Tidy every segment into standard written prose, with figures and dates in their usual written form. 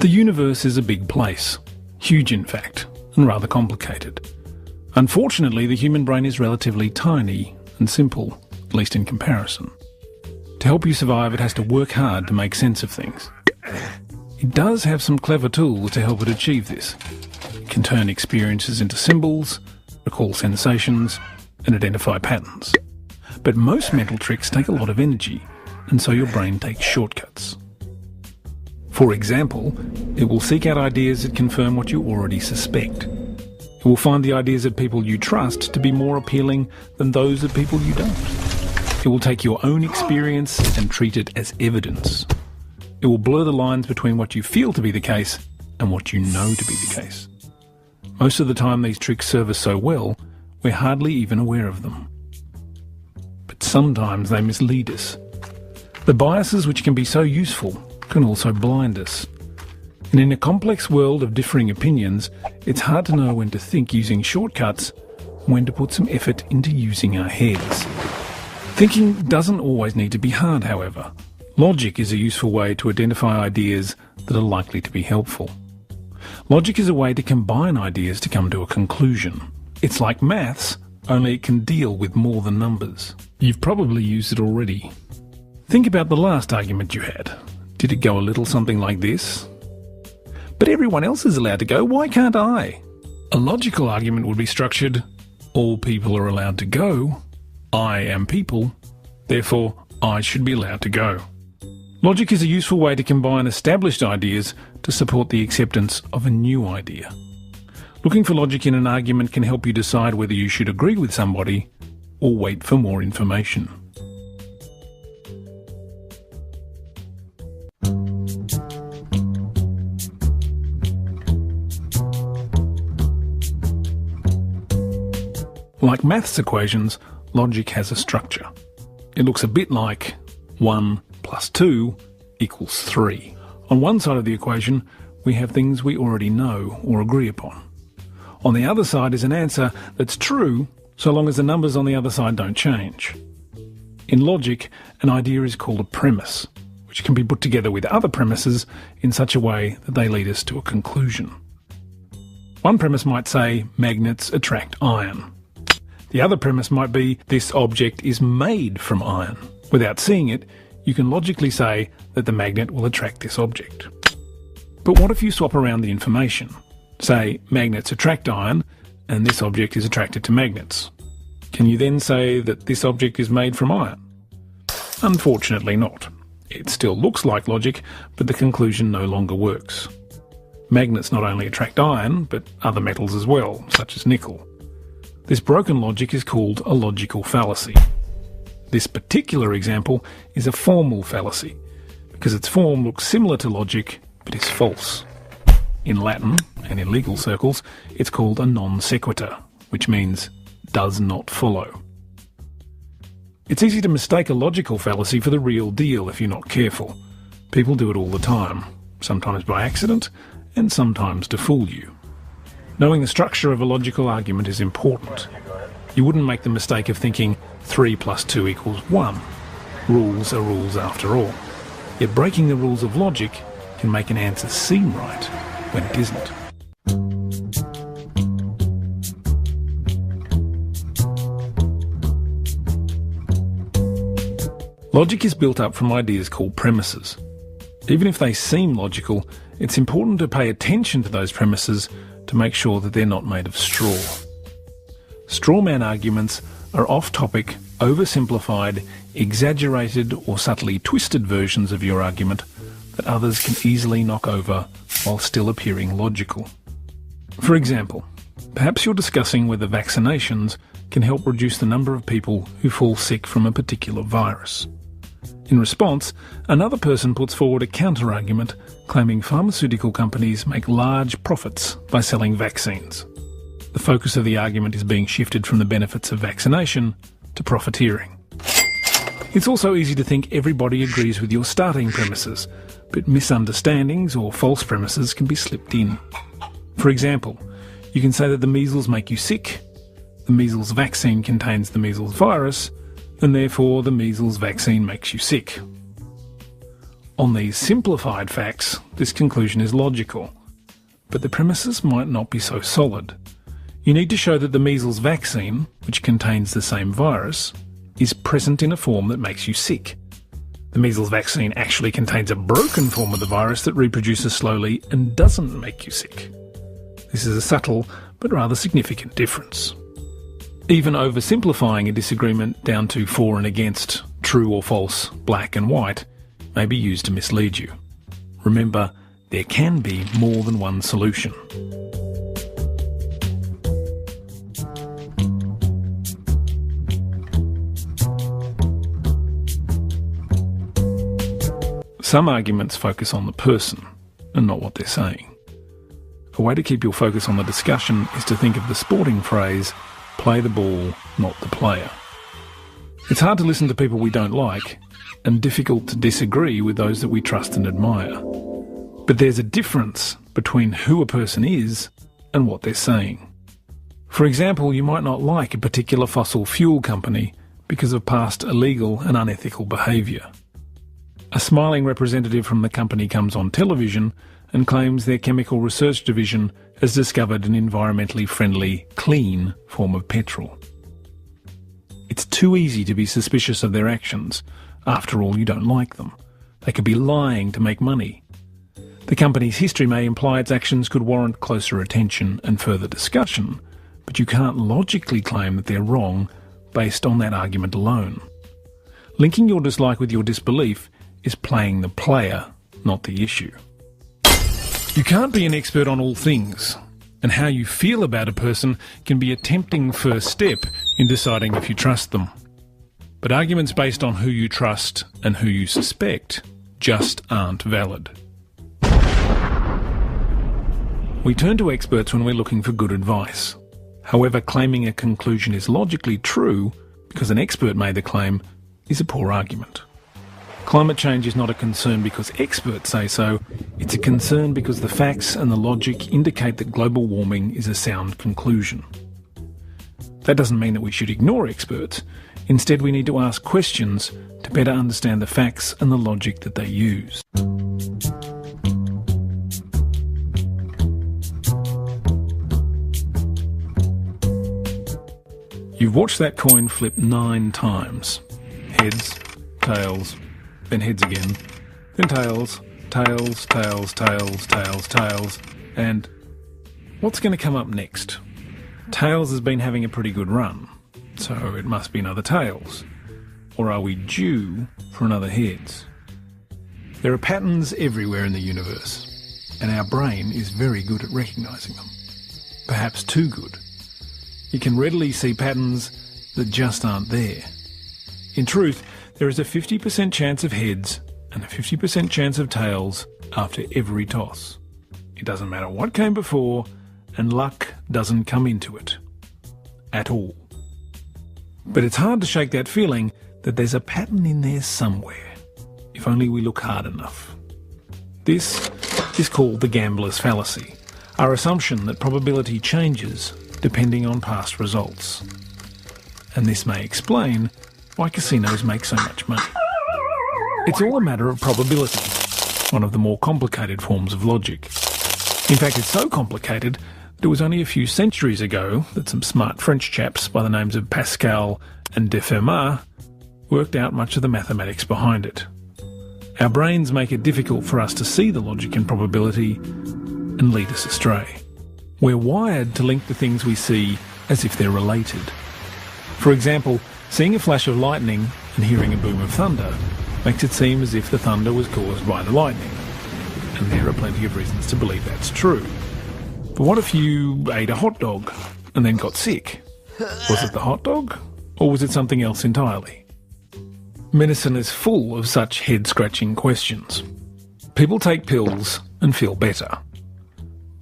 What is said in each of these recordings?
The universe is a big place, huge in fact, and rather complicated. Unfortunately, the human brain is relatively tiny and simple, at least in comparison. To help you survive, it has to work hard to make sense of things. It does have some clever tools to help it achieve this. It can turn experiences into symbols, recall sensations, and identify patterns. But most mental tricks take a lot of energy, and so your brain takes shortcuts. For example, it will seek out ideas that confirm what you already suspect. It will find the ideas of people you trust to be more appealing than those of people you don't. It will take your own experience and treat it as evidence. It will blur the lines between what you feel to be the case and what you know to be the case. Most of the time these tricks serve us so well, we're hardly even aware of them. But sometimes they mislead us. The biases which can be so useful can also blind us. And in a complex world of differing opinions, it's hard to know when to think using shortcuts and when to put some effort into using our heads. Thinking doesn't always need to be hard, however. Logic is a useful way to identify ideas that are likely to be helpful. Logic is a way to combine ideas to come to a conclusion. It's like maths, only it can deal with more than numbers. You've probably used it already. Think about the last argument you had. Did it go a little something like this? But everyone else is allowed to go, why can't I? A logical argument would be structured, all people are allowed to go, I am people, therefore I should be allowed to go. Logic is a useful way to combine established ideas to support the acceptance of a new idea. Looking for logic in an argument can help you decide whether you should agree with somebody or wait for more information. Like maths equations, logic has a structure. It looks a bit like 1 plus 2 equals 3. On one side of the equation, we have things we already know or agree upon. On the other side is an answer that's true so long as the numbers on the other side don't change. In logic, an idea is called a premise, which can be put together with other premises in such a way that they lead us to a conclusion. One premise might say magnets attract iron. The other premise might be this object is made from iron. Without seeing it, you can logically say that the magnet will attract this object. But what if you swap around the information? Say magnets attract iron and this object is attracted to magnets. Can you then say that this object is made from iron? Unfortunately not. It still looks like logic, but the conclusion no longer works. Magnets not only attract iron, but other metals as well, such as nickel. This broken logic is called a logical fallacy. This particular example is a formal fallacy, because its form looks similar to logic, but is false. In Latin, and in legal circles, it's called a non sequitur, which means does not follow. It's easy to mistake a logical fallacy for the real deal if you're not careful. People do it all the time, sometimes by accident, and sometimes to fool you. Knowing the structure of a logical argument is important. You wouldn't make the mistake of thinking 3 plus 2 equals 1. Rules are rules after all. Yet breaking the rules of logic can make an answer seem right when it isn't. Logic is built up from ideas called premises. Even if they seem logical, it's important to pay attention to those premises to make sure that they're not made of straw. Strawman arguments are off-topic, oversimplified, exaggerated or subtly twisted versions of your argument that others can easily knock over while still appearing logical. For example, perhaps you're discussing whether vaccinations can help reduce the number of people who fall sick from a particular virus. In response, another person puts forward a counter-argument claiming pharmaceutical companies make large profits by selling vaccines. The focus of the argument is being shifted from the benefits of vaccination to profiteering. It's also easy to think everybody agrees with your starting premises, but misunderstandings or false premises can be slipped in. For example, you can say that the measles make you sick, the measles vaccine contains the measles virus, and therefore the measles vaccine makes you sick. On these simplified facts, this conclusion is logical. But the premises might not be so solid. You need to show that the measles vaccine, which contains the same virus, is present in a form that makes you sick. The measles vaccine actually contains a broken form of the virus that reproduces slowly and doesn't make you sick. This is a subtle but rather significant difference. Even oversimplifying a disagreement down to for and against, true or false, black and white, may be used to mislead you. Remember, there can be more than one solution. Some arguments focus on the person and not what they're saying. A way to keep your focus on the discussion is to think of the sporting phrase, play the ball, not the player. It's hard to listen to people we don't like, and difficult to disagree with those that we trust and admire. But there's a difference between who a person is and what they're saying. For example, you might not like a particular fossil fuel company because of past illegal and unethical behaviour. A smiling representative from the company comes on television and claims their chemical research division has discovered an environmentally friendly, clean form of petrol. It's too easy to be suspicious of their actions. After all, you don't like them. They could be lying to make money. The company's history may imply its actions could warrant closer attention and further discussion, but you can't logically claim that they're wrong based on that argument alone. Linking your dislike with your disbelief is playing the player, not the issue. You can't be an expert on all things, and how you feel about a person can be a tempting first step in deciding if you trust them. But arguments based on who you trust and who you suspect just aren't valid. We turn to experts when we're looking for good advice. However, claiming a conclusion is logically true because an expert made the claim is a poor argument. Climate change is not a concern because experts say so, it's a concern because the facts and the logic indicate that global warming is a sound conclusion. That doesn't mean that we should ignore experts. Instead, we need to ask questions to better understand the facts and the logic that they use. You've watched that coin flip 9 times. Heads, tails, then heads again, then tails, tails, tails, tails, tails, tails, and what's going to come up next? Tails has been having a pretty good run, so it must be another tails. Or are we due for another heads? There are patterns everywhere in the universe, and our brain is very good at recognising them. Perhaps too good. You can readily see patterns that just aren't there. In truth, there is a 50% chance of heads and a 50% chance of tails after every toss. It doesn't matter what came before, and luck doesn't come into it. At all. But it's hard to shake that feeling that there's a pattern in there somewhere, if only we look hard enough. This is called the gambler's fallacy, our assumption that probability changes depending on past results. And this may explain why casinos make so much money. It's all a matter of probability, one of the more complicated forms of logic. In fact, it's so complicated that it was only a few centuries ago that some smart French chaps by the names of Pascal and de Fermat worked out much of the mathematics behind it. Our brains make it difficult for us to see the logic and probability and lead us astray. We're wired to link the things we see as if they're related. For example, seeing a flash of lightning and hearing a boom of thunder makes it seem as if the thunder was caused by the lightning. And there are plenty of reasons to believe that's true. But what if you ate a hot dog and then got sick? Was it the hot dog, or was it something else entirely? Medicine is full of such head-scratching questions. People take pills and feel better.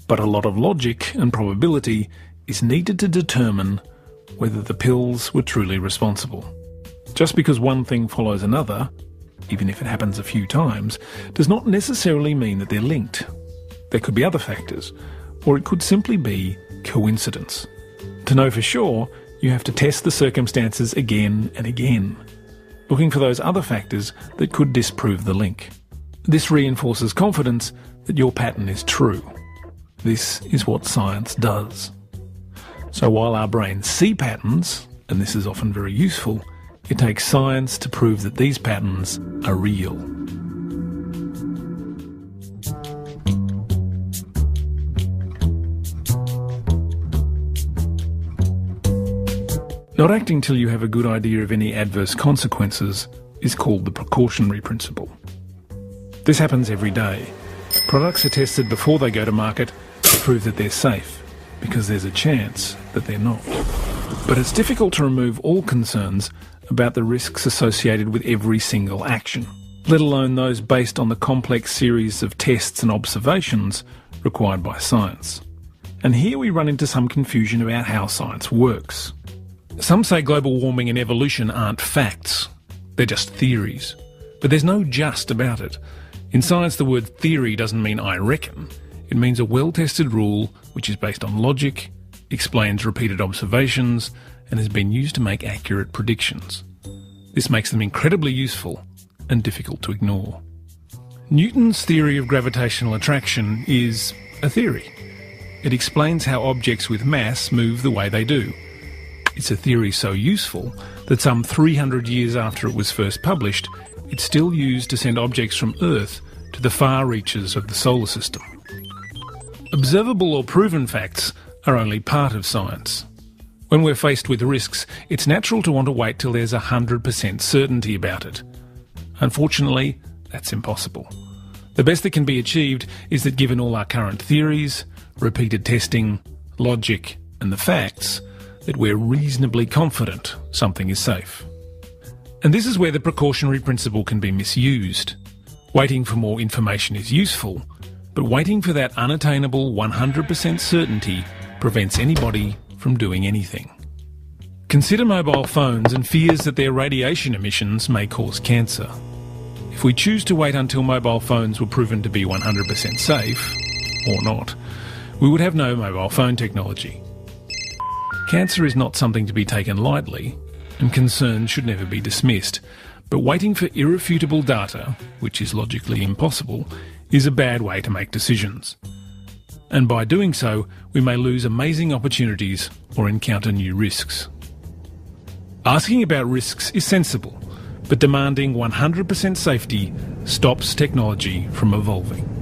But a lot of logic and probability is needed to determine whether the pills were truly responsible. Just because one thing follows another, even if it happens a few times, does not necessarily mean that they're linked. There could be other factors, or it could simply be coincidence. To know for sure, you have to test the circumstances again and again, looking for those other factors that could disprove the link. This reinforces confidence that your pattern is true. This is what science does. So while our brains see patterns, and this is often very useful, it takes science to prove that these patterns are real. Not acting till you have a good idea of any adverse consequences is called the precautionary principle. This happens every day. Products are tested before they go to market to prove that they're safe, because there's a chance that they're not. But it's difficult to remove all concerns about the risks associated with every single action, let alone those based on the complex series of tests and observations required by science. And here we run into some confusion about how science works. Some say global warming and evolution aren't facts, they're just theories. But there's no just about it. In science, the word theory doesn't mean I reckon. It means a well-tested rule which is based on logic, explains repeated observations, and has been used to make accurate predictions. This makes them incredibly useful and difficult to ignore. Newton's theory of gravitational attraction is a theory. It explains how objects with mass move the way they do. It's a theory so useful that some 300 years after it was first published, it's still used to send objects from Earth to the far reaches of the solar system. Observable or proven facts are only part of science. When we're faced with risks, it's natural to want to wait till there's 100% certainty about it. Unfortunately, that's impossible. The best that can be achieved is that given all our current theories, repeated testing, logic, and the facts, that we're reasonably confident something is safe. And this is where the precautionary principle can be misused. Waiting for more information is useful, but waiting for that unattainable 100% certainty prevents anybody from doing anything. Consider mobile phones and fears that their radiation emissions may cause cancer. If we choose to wait until mobile phones were proven to be 100% safe, or not, we would have no mobile phone technology. Cancer is not something to be taken lightly, and concerns should never be dismissed, but waiting for irrefutable data, which is logically impossible, is a bad way to make decisions. And by doing so, we may lose amazing opportunities or encounter new risks. Asking about risks is sensible, but demanding 100% safety stops technology from evolving.